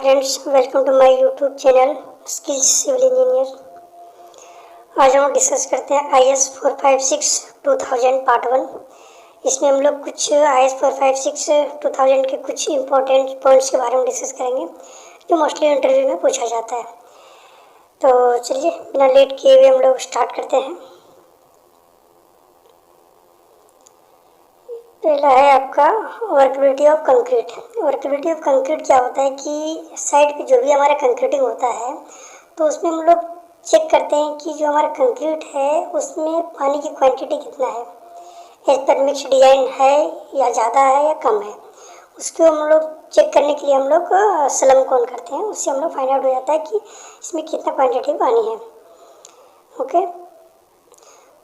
Friends, welcome to my YouTube channel skills civil engineer. आज हम discuss करते हैं IS 456 2000 पार्ट 1। इसमें हम लोग कुछ IS 456 2000 के कुछ इंपॉर्टेंट पॉइंट्स के बारे में डिस्कस करेंगे जो मोस्टली इंटरव्यू में पूछा जाता है। तो चलिए बिना लेट किए हुए हम लोग स्टार्ट करते हैं। पहला है आपका workability of concrete. Workability of concrete क्या होता है कि साइड पे जो भी हमारा कंक्रीटिंग होता है तो उसमें हम लोग चेक करते हैं कि जो हमारा कंक्रीट है उसमें पानी की क्वांटिटी कितना है, एज पर मिक्स डिज़ाइन है या ज़्यादा है या कम है। उसको हम लोग चेक करने के लिए हम लोग स्लम कौन करते हैं, उससे हम लोग फाइंड आउट हो जाता है कि इसमें कितना क्वान्टिटी पानी है। ओके,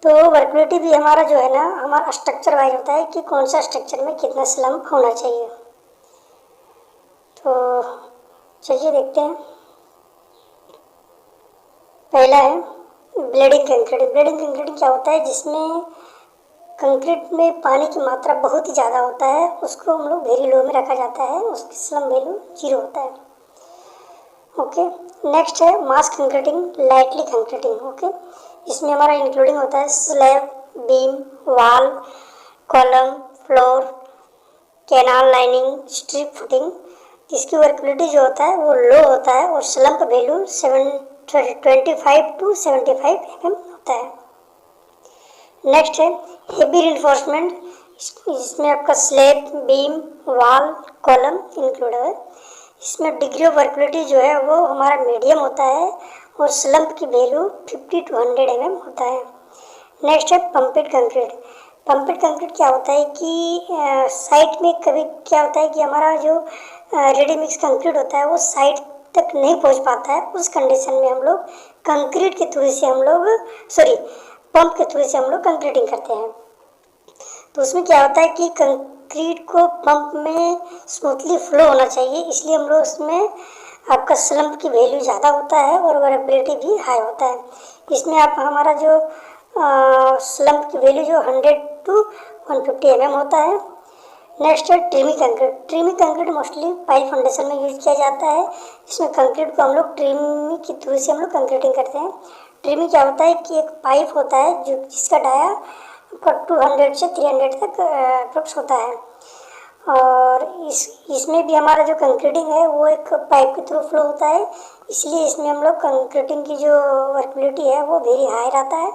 तो वर्केबिलिटी भी हमारा जो है ना, हमारा स्ट्रक्चर वाइज होता है कि कौन सा स्ट्रक्चर में कितना स्लम होना चाहिए। तो चलिए देखते हैं। पहला है ब्लेडिंग कंक्रीट। ब्लेडिंग कंक्रीट क्या होता है, जिसमें कंक्रीट में पानी की मात्रा बहुत ही ज़्यादा होता है, उसको हम लोग वेरी लो में रखा जाता है, उसकी स्लम वैल्यू 0 होता है। ओके, नेक्स्ट है मास कंक्रीटिंग, लाइटली कंक्रीटिंग। ओके, इसमें हमारा इंक्लूडिंग होता है स्लैब, बीम, वाल, column, floor, canal lining, strip footing. इसकी वर्केबिलिटी जो होता है वो लो होता है और स्लम का वैल्यू 25 to 75 mm होता है। नेक्स्ट है हेवी रिइंफोर्समेंट। इसमें आपका स्लैब, बीम, वाल, कॉलम इंक्लूड है। इसमें डिग्री ऑफ वर्केबिलिटी जो है वो हमारा मीडियम होता है और स्लम्प की वैल्यू 50 to 100 mm होता है। नेक्स्ट है पंपेड कंक्रीट। पंपेड कंक्रीट क्या होता है कि साइट में कभी क्या होता है कि हमारा जो रेडी मिक्स कंक्रीट होता है वो साइट तक नहीं पहुंच पाता है। उस कंडीशन में हम लोग कंक्रीट के थ्रू से पंप के थ्रू से हम लोग कंक्रीटिंग करते हैं। तो उसमें क्या होता है कि कंक्रीट को पंप में स्मूथली फ्लो होना चाहिए, इसलिए हम लोग उसमें आपका स्लम्प की वैल्यू ज़्यादा होता है और वर्केबिलिटी भी हाई होता है। इसमें आप हमारा जो स्लम्प की वैल्यू जो 100 to 150 mm होता है। नेक्स्ट है tremie concrete. Tremie concrete mostly pile foundation में यूज किया जाता है। इसमें कंक्रीट को हम लोग ट्रिमी के थ्रू से हम लोग कंक्रीटिंग करते हैं। ट्रिमी क्या होता है कि एक पाइप होता है जो जिसका डाया 200 से 300 तक अप्रोक्स होता है और इसमें भी हमारा जो कंक्रीटिंग है वो एक पाइप के थ्रू फ्लो होता है, इसलिए इसमें हम लोग कंक्रीटिंग की जो वर्केबिलिटी है वो वेरी हाई रहता है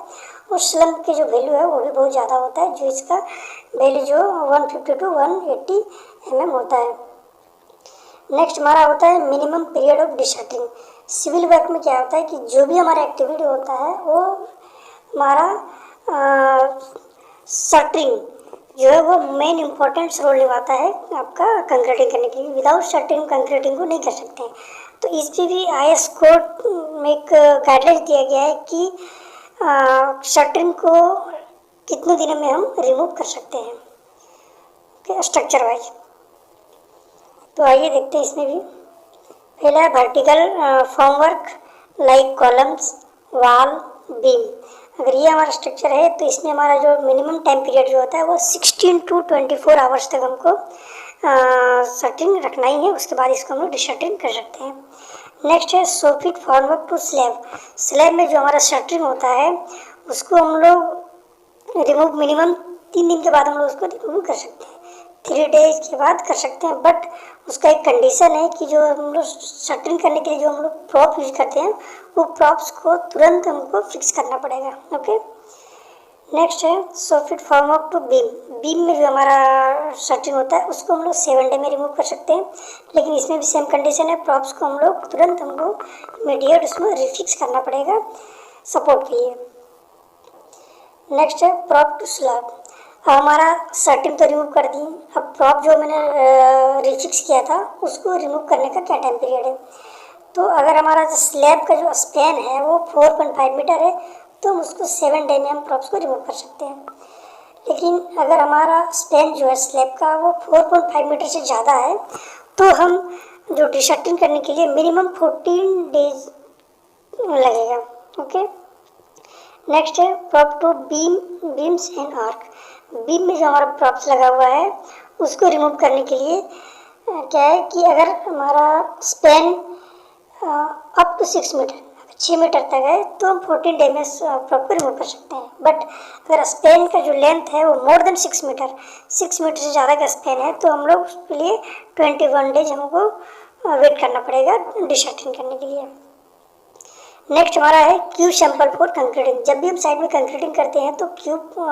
और स्लम्प की जो वैल्यू है वो भी बहुत ज़्यादा होता है, जो इसका वैल्यू जो 150 to 180 mm होता है। नेक्स्ट हमारा होता है minimum period of deshuttering. Civil work में क्या होता है कि जो भी हमारा एक्टिविटी होता है वो हमारा शटरिंग जो है वो मेन इम्पोर्टेंट रोल निभाता है आपका कंक्रीटिंग करने के लिए। विदाउट शटरिंग कंक्रीटिंग को नहीं कर सकते हैं। तो इस पर भी IS कोड में एक गाइडलाइंस दिया गया है कि शटरिंग को कितने दिनों में हम रिमूव कर सकते हैं, ओके, स्ट्रक्चर वाइज। तो आइए देखते हैं इसमें भी। पहला है वर्टिकल फॉर्मवर्क लाइक कॉलम्स, वाल, बीम। अगर ये हमारा स्ट्रक्चर है तो इसमें हमारा जो मिनिमम टाइम पीरियड जो होता है वो 16 to 24 आवर्स तक हमको शटरिंग रखना ही है, उसके बाद इसको हम लोग डिशटरिंग कर सकते हैं। नेक्स्ट है soffit formwork to slab. Slab में जो हमारा शटरिंग होता है उसको हम लोग रिमूव मिनिमम 3 दिन के बाद हम लोग उसको रिमूव कर सकते हैं, 3 days के बाद कर सकते हैं। बट उसका एक कंडीशन है कि जो हम लोग शटरिंग करने के लिए जो हम लोग प्रॉप यूज करते हैं वो प्रॉप्स को तुरंत हमको फिक्स करना पड़ेगा। ओके, नेक्स्ट है soffit formwork to beam. Beam में जो हमारा शटरिंग होता है उसको हम लोग 7 day में रिमूव कर सकते हैं, लेकिन इसमें भी सेम कंडीशन है, प्रॉप्स को हम लोग तुरंत हमको इमीडिएट उसमें रिफिक्स करना पड़ेगा सपोर्ट के लिए। नेक्स्ट है प्रॉप टू स्लैब। हमारा शटरिंग तो रिमूव कर दी, अब प्रॉप जो मैंने रिफिक्स किया था उसको रिमूव करने का क्या टाइम पीरियड है। तो अगर हमारा स्लैब का जो स्पैन है वो 4.5 मीटर है तो हम उसको 7 day में हम प्रॉप्स को रिमूव कर सकते हैं। लेकिन अगर हमारा स्पैन जो है स्लैब का वो 4.5 मीटर से ज़्यादा है तो हम जो डिशटरिंग करने के लिए मिनिमम 14 days लगेगा। ओके, नेक्स्ट है prop to beams and arch. Beam में जो हमारा प्रॉप्स लगा हुआ है उसको रिमूव करने के लिए क्या है कि अगर हमारा span up to 6 metre, 6 metre तक है तो हम 14 डे में प्रॉपर रिमूव कर सकते हैं। बट अगर स्पेन का जो लेंथ है वो मोर देन 6 मीटर, 6 मीटर से ज़्यादा का स्पेन है तो हम लोग उसके लिए 21 डेज हमको वेट करना पड़ेगा डिसर्टिन करने के लिए। नेक्स्ट हमारा है क्यूब सैंपल फॉर कंक्रीटिंग। जब भी हम साइड में कंक्रीटिंग करते हैं तो क्यूब को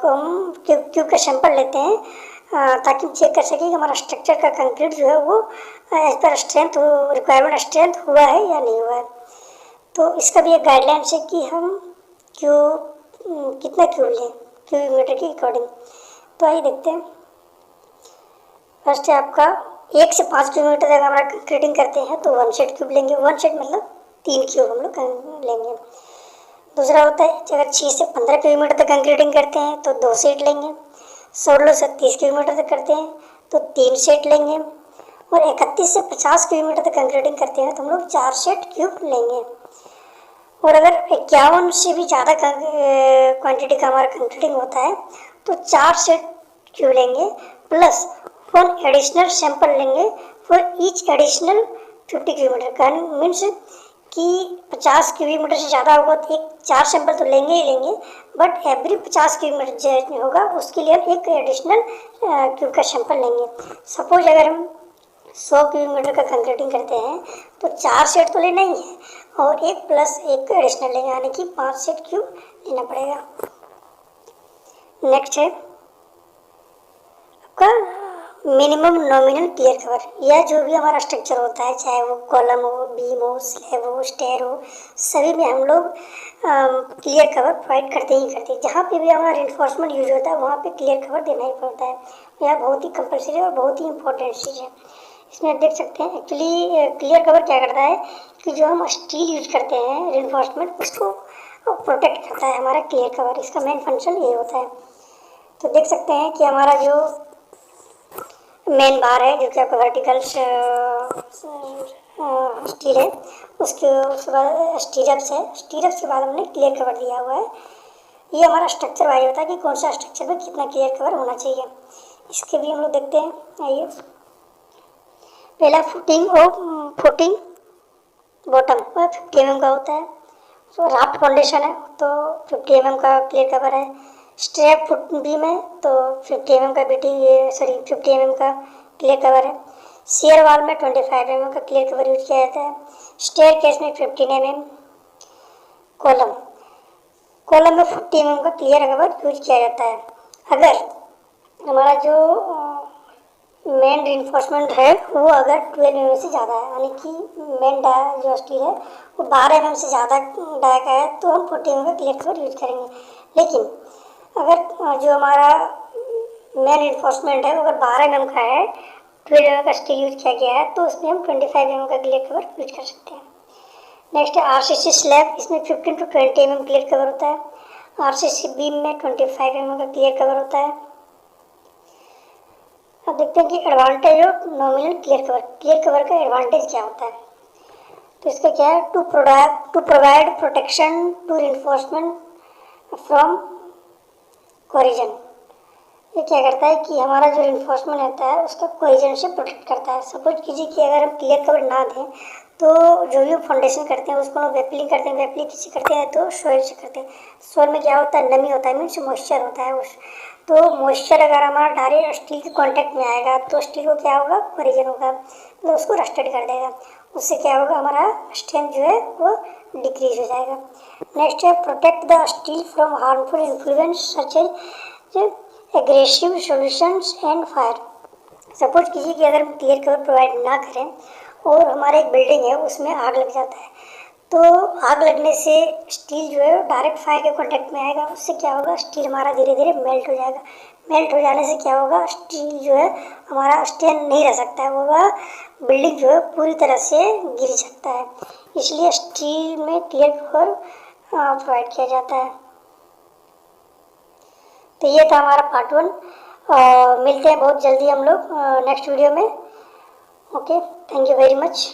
हम क्यूब का सैंपल लेते हैं ताकि हम चेक कर सकें कि हमारा स्ट्रक्चर का कंक्रीट जो है वो as per strength requirement strength हुआ है या नहीं हुआ है। तो इसका भी एक गाइडलाइंस है कि हम क्यूब कितना क्यूब लें क्यूब मीटर के अकॉर्डिंग। तो आइए देखते हैं। फर्स्ट है आपका 1 से 5 किलोमीटर तक हमारा कंक्रीटिंग करते हैं तो 1 सेट क्यूब लेंगे। 1 सेट मतलब 3 क्यूब हम लोग लेंगे। दूसरा होता है अगर 6 से 15 किलोमीटर तक कंक्रीटिंग करते हैं तो 2 सेट लेंगे। 16 से 30 किलोमीटर तक करते हैं तो 3 सेट लेंगे। और 31 से 50 किलोमीटर तक कंक्रीटिंग करते हैं तो हम लोग 4 सेट क्यूब लेंगे। और अगर 51 से भी ज़्यादा क्वांटिटी का हमारा कंक्रीटिंग होता है तो 4 सेट क्यूब लेंगे प्लस 1 एडिशनल सैंपल लेंगे फॉर ईच एडिशनल 50 किलोमीटर का। मीन्स कि 50 किलोमीटर से ज़्यादा होगा तो 4 सैंपल तो लेंगे ही लेंगे, बट एवरी 50 किलोमीटर जो होगा उसके लिए हम 1 एडिशनल क्यूब का सैंपल लेंगे। सपोज अगर हम 100 किलोमीटर का कंक्रीटिंग करते हैं तो 4 सेट तो लेना ही है और 1 प्लस 1 एडिशनल लेंगे, यानी कि 5 सेट क्यूब लेना पड़ेगा। नेक्स्ट है आपका मिनिमम नॉमिनल क्लियर कवर। यह जो भी हमारा स्ट्रक्चर होता है, चाहे वो कॉलम हो, बीम हो, स्लैब हो, स्टेयर हो, सभी में हम लोग क्लियर कवर प्रोवाइड करते ही करते हैं। जहाँ पे भी हमारा रिइंफोर्समेंट यूज होता है वहाँ पे क्लियर कवर देना ही पड़ता है। यह बहुत ही कंपल्सरी और बहुत ही इंपॉर्टेंट चीज़ है। इसमें आप देख सकते हैं एक्चुअली क्लियर कवर क्या करता है कि जो हम स्टील यूज करते हैं रिइंफोर्समेंट उसको प्रोटेक्ट करता है हमारा क्लियर कवर। इसका मेन फंक्शन ये होता है। तो देख सकते हैं कि हमारा जो मेन बार है जो कि आपका वर्टिकल स्टील है उसके बाद स्टीरअप्स है। स्टीरअप्स के बाद हमने क्लियर कवर दिया हुआ है। ये हमारा स्ट्रक्चर वाइज होता है कि कौन सा स्ट्रक्चर में कितना क्लियर कवर होना चाहिए। इसके भी हम लोग देखते हैं। आइए पहला फुटिंग बॉटम 50 mm का होता है। तो राफ्ट फाउंडेशन है तो 50 mm का क्लियर कवर है। स्ट्रैप फुट बीम है तो 50 mm का 50 mm का क्लियर कवर है। शेयर वाल में 25 mm का क्लियर कवर यूज किया जाता है। स्टेयर केस में 15 mm। कॉलम में 50 mm का क्लियर कवर यूज किया जाता है। अगर हमारा जो मेन रिइंफोर्समेंट है वो अगर 12 mm से ज़्यादा है, यानी कि मेन डाया जो स्टील है वो 12 mm से ज़्यादा डाया का है तो हम 40 mm का क्लियर कवर यूज करेंगे। लेकिन अगर जो हमारा मेन रिइंफोर्समेंट है वो अगर 12 mm का है, 12 mm का स्टील यूज किया गया है तो उसमें हम 25 mm का क्लियर कवर यूज कर सकते हैं। नेक्स्ट है RCC स्लैब। इसमें 15 to 20 mm क्लियर कवर होता है। RCC बीम में 25 mm का क्लियर कवर होता है। अब देखते हैं कि advantage of nominal clear cover का एडवांटेज क्या होता है। तो इसका क्या है, to provide protection to reinforcement from corrosion. ये क्या करता है कि हमारा जो रिइंफोर्समेंट होता है उसका कोरिजन से प्रोटेक्ट करता है। सपोज कीजिए कि अगर हम क्लियर कवर ना दें तो जो भी फाउंडेशन करते हैं उसको हम वेपलिंग करते हैं। वेपलिंग किसी करते हैं तो सॉइल से करते हैं। सॉइल में क्या होता है, नमी होता है, मीन्स मॉइस्चर होता है उस तो मॉइस्चर अगर हमारा डायरेक्ट स्टील के कांटेक्ट में आएगा तो स्टील को क्या होगा, कोरिजन होगा, तो उसको रस्टेड कर देगा। उससे क्या होगा, हमारा स्ट्रेंथ जो है वो डिक्रीज हो जाएगा। नेक्स्ट है protect the steel from harmful influence such as aggressive solutions and fire. Suppose कीजिए कि अगर हम क्लियर कवर प्रोवाइड ना करें और हमारा एक बिल्डिंग है उसमें आग लग जाता है तो आग लगने से स्टील जो है डायरेक्ट फायर के कांटेक्ट में आएगा। उससे क्या होगा, स्टील हमारा धीरे धीरे मेल्ट हो जाएगा। मेल्ट हो जाने से क्या होगा, स्टील जो है हमारा स्टैंड नहीं रह सकता है, वो बिल्डिंग जो है पूरी तरह से गिर सकता है। इसलिए स्टील में क्लियर कवर प्रोवाइड किया जाता है। तो ये था हमारा पार्ट 1। मिलते हैं बहुत जल्दी हम लोग नेक्स्ट वीडियो में। Okay, thank you very much.